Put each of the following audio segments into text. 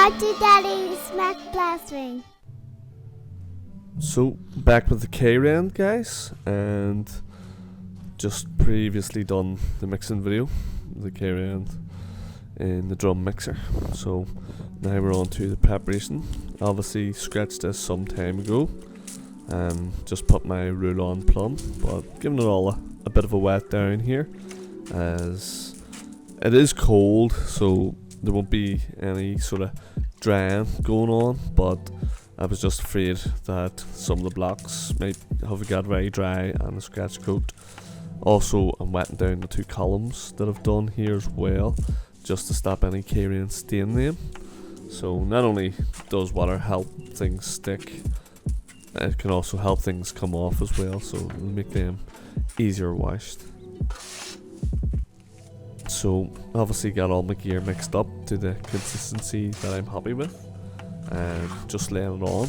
back to Daddy's Smack Plastering. So back with the krend, guys, and just previously done the mixing video, the krend in the drum mixer. So now we're on to the preparation. Obviously scratched this some time ago and just put my rule on plumb, but giving it all a bit of a wet down here as it is cold, so there won't be any sort of drying going on, but I was just afraid that some of the blocks might have got very dry and the scratch coat. Also, I'm wetting down the two columns that I've done here as well, just to stop any krend staining them. So not only does water help things stick, it can also help things come off as well, so it'll make them easier washed. So obviously got all my gear mixed up to the consistency that I'm happy with, and just laying it on.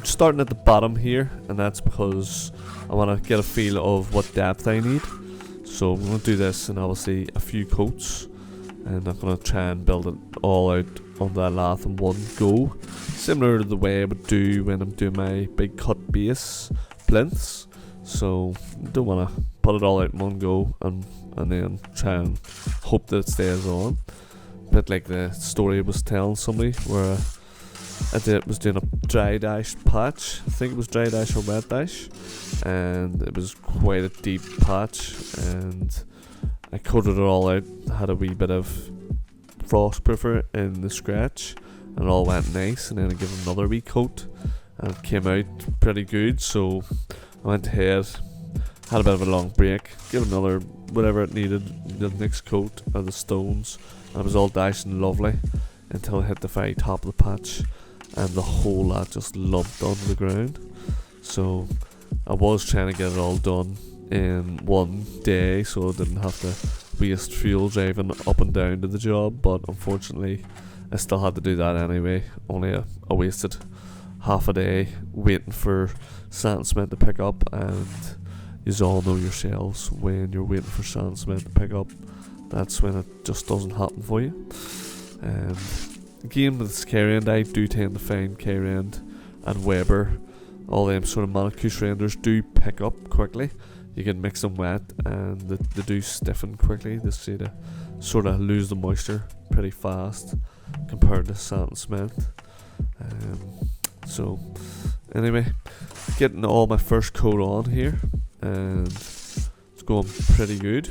Starting at the bottom here, and that's because I want to get a feel of what depth I need. So I'm going to do this in obviously a few coats, and I'm going to try and build it all out on that lath in one go, similar to the way I would do when I'm doing my big cut base plinths. So don't want to put it all out in one go and then try and hope that it stays on. A bit like the story I was telling somebody where I was doing a dry dash patch. I think it was dry dash or wet dash, and it was quite a deep patch, and I coated it all out, had a wee bit of frost proofer in the scratch, and it all went nice, and then I gave it another wee coat and it came out pretty good. So I went ahead, had a bit of a long break, gave it another whatever it needed, the next coat of the stones, and it was all dashing lovely until I hit the very top of the patch and the whole lot just lumped onto the ground. So I was trying to get it all done in one day so I didn't have to waste fuel driving up and down to the job, but unfortunately I still had to do that anyway. Only I wasted half a day waiting for sand and cement to pick up, and you all know yourselves, when you're waiting for sand and cement to pick up, that's when it just doesn't happen for you. Again, with this krend, I do tend to find krend and Weber, all them sort of Monocush renders do pick up quickly. You can mix them wet and they do stiffen quickly. They say to sort of lose the moisture pretty fast compared to sand and cement. So anyway, getting all my first coat on here, and it's going pretty good.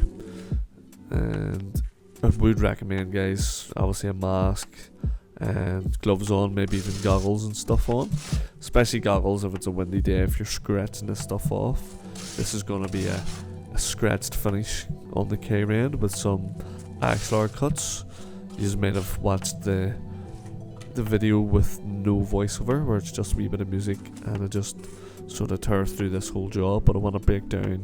And I would recommend, guys, obviously a mask and gloves on, maybe even goggles and stuff on, especially goggles if it's a windy day, if you're scratching this stuff off. This is going to be a scratched finish on the krend with some axlar cuts. You might have watched the video with no voiceover, where it's just a wee bit of music and I just sort of tear through this whole job, but I want to break down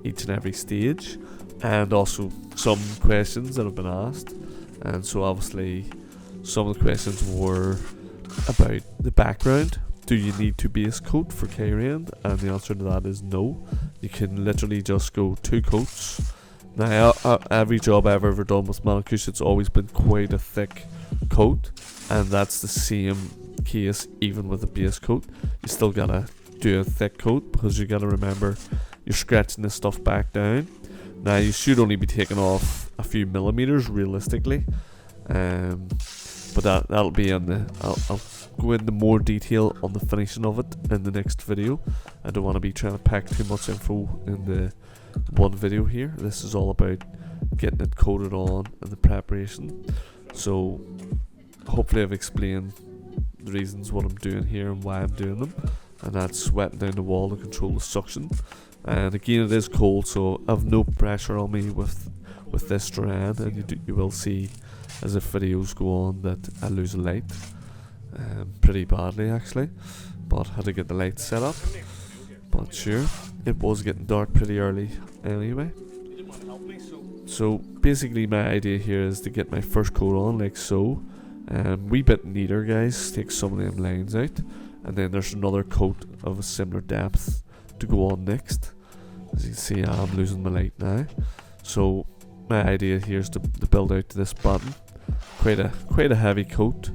each and every stage and also some questions that have been asked. And so obviously some of the questions were about the background. Do you need to base coat for krend? And the answer to that is no. You can literally just go 2 coats. Now every job I've ever done with Monocush, it's always been quite a thick coat, and that's the same case even with a base coat. You still gotta do a thick coat because you gotta remember you're scratching this stuff back down. Now you should only be taking off a few millimeters realistically, but that'll be on the I'll go into more detail on the finishing of it in the next video. I don't want to be trying to pack too much info in the one video here. This is all about getting it coated on and the preparation. So hopefully I've explained the reasons what I'm doing here and why I'm doing them, and that's wetting down the wall to control the suction. And again, it is cold, so I've no pressure on me with this strand, and you will see as if videos go on that I lose a light pretty badly actually, but had to get the light set up. But sure, it was getting dark pretty early anyway. So basically my idea here is to get my first coat on like so. Wee bit neater, guys, take some of them lines out, and then there's another coat of a similar depth to go on next. As you can see, I'm losing my light now. So my idea here is to build out to this button, quite a heavy coat.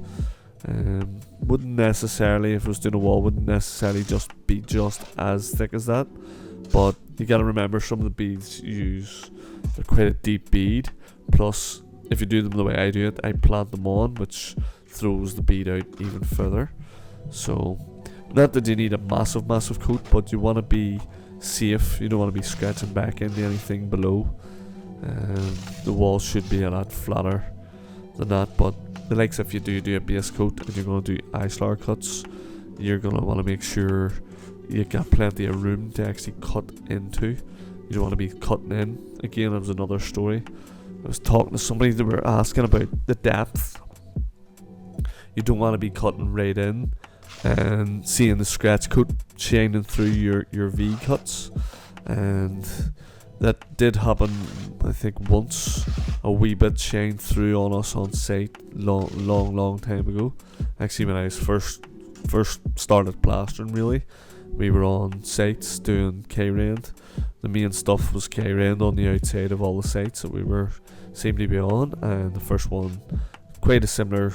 Wouldn't necessarily, if I was doing a wall, wouldn't necessarily be just as thick as that. But you gotta remember, some of the beads you use, they're quite a deep bead. Plus, if you do them the way I do it, I plant them on, which throws the bead out even further. So, not that you need a massive coat, but you want to be safe. You don't want to be scratching back into anything below. The wall should be a lot flatter than that, but the likes, if you do a base coat and you're going to do eyeslar cuts, you're going to want to make sure you got plenty of room to actually cut into. You don't want to be cutting in. Again, that was another story. I was talking to somebody, they were asking about the depth. You don't want to be cutting right in and seeing the scratch coat shining through your V cuts. And that did happen, I think, once. A wee bit shined through on us on site long time ago. Actually, when I was first started plastering, really, we were on sites doing K-rend. The main stuff was K-rend on the outside of all the sites that we seemed to be on, and the first one, quite a similar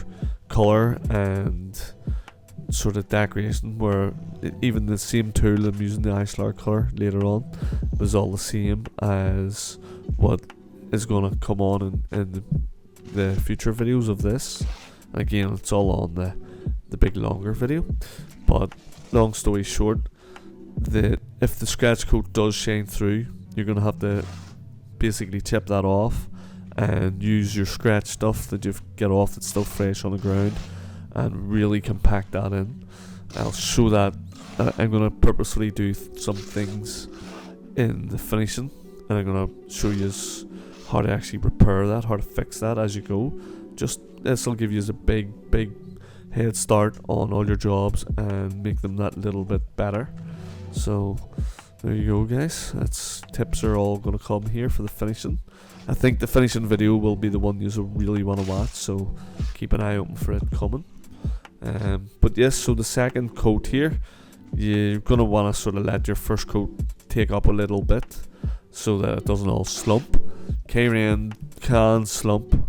colour and sort of decoration, where even the same tool I'm using, the eyeslar colour later on, was all the same as what is going to come on in the future videos of this. And again, it's all on the big longer video. But long story short, if the scratch coat does shine through, you're going to have to basically chip that off and use your scratch stuff that you've got off that's still fresh on the ground and really compact that in. I'll show that. I'm going to purposefully do some things in the finishing, and I'm going to show you how to actually repair that, how to fix that as you go. Just this will give you a big head start on all your jobs and make them that little bit better. So there you go, guys. Tips are all going to come here for the finishing. I think the finishing video will be the one you really want to watch, so keep an eye open for it coming. But yes, so the second coat here, you're going to want to sort of let your first coat take up a little bit so that it doesn't all slump. K-rend can slump,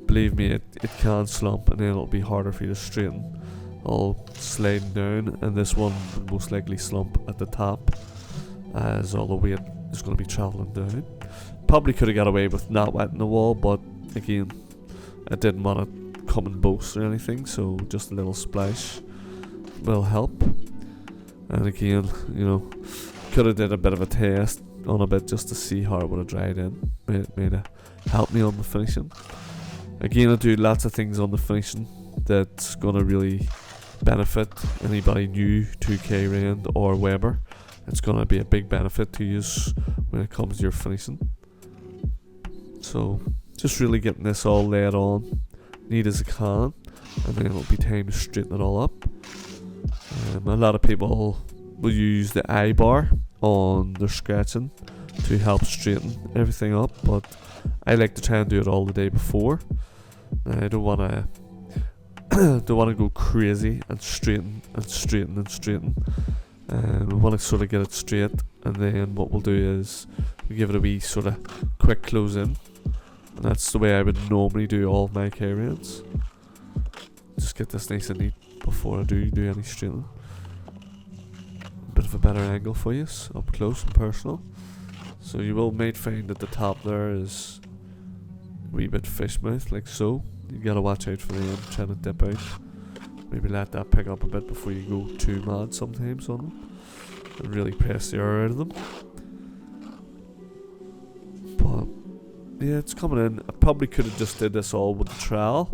believe me, it can slump, and then it'll be harder for you to straighten, all sliding down, and this one will most likely slump at the top as all the weight is going to be travelling down. Probably could have got away with not wetting the wall, but again, I didn't want to come and boast or anything, so just a little splash will help. And again, could have did a bit of a test on a bit just to see how it would have dried in. May have helped me on the finishing. Again, I do lots of things on the finishing that's going to really benefit anybody new to K-rend or Weber. It's going to be a big benefit to use when it comes to your finishing. So just really getting this all laid on neat as I can, and then it'll be time to straighten it all up. A lot of people will use the eye bar on their scratching to help straighten everything up, but I like to try and do it all the day before. I don't want to go crazy and straighten. We want to sort of get it straight, and then what we'll do is we give it a wee sort of quick close in, and that's the way I would normally do all of my K-rends. Just get this nice and neat before I do any straightening. A bit of a better angle for you, up close and personal. So you might find that the top there is a wee bit fish mouth, like so. You gotta watch out for them trying to dip out. Maybe let that pick up a bit before you go too mad sometimes on them, and really press the air out of them. But yeah, it's coming in. I probably could have just did this all with the trowel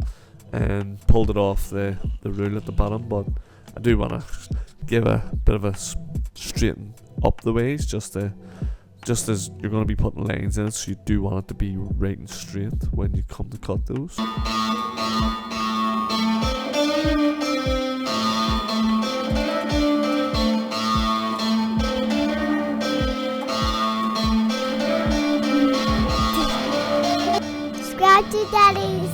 and pulled it off the rule at the bottom, but I do want to give a bit of a straighten up the ways, just as you're going to be putting lines in it, so you do want it to be right and straight when you come to cut those. Subscribe to Daddy's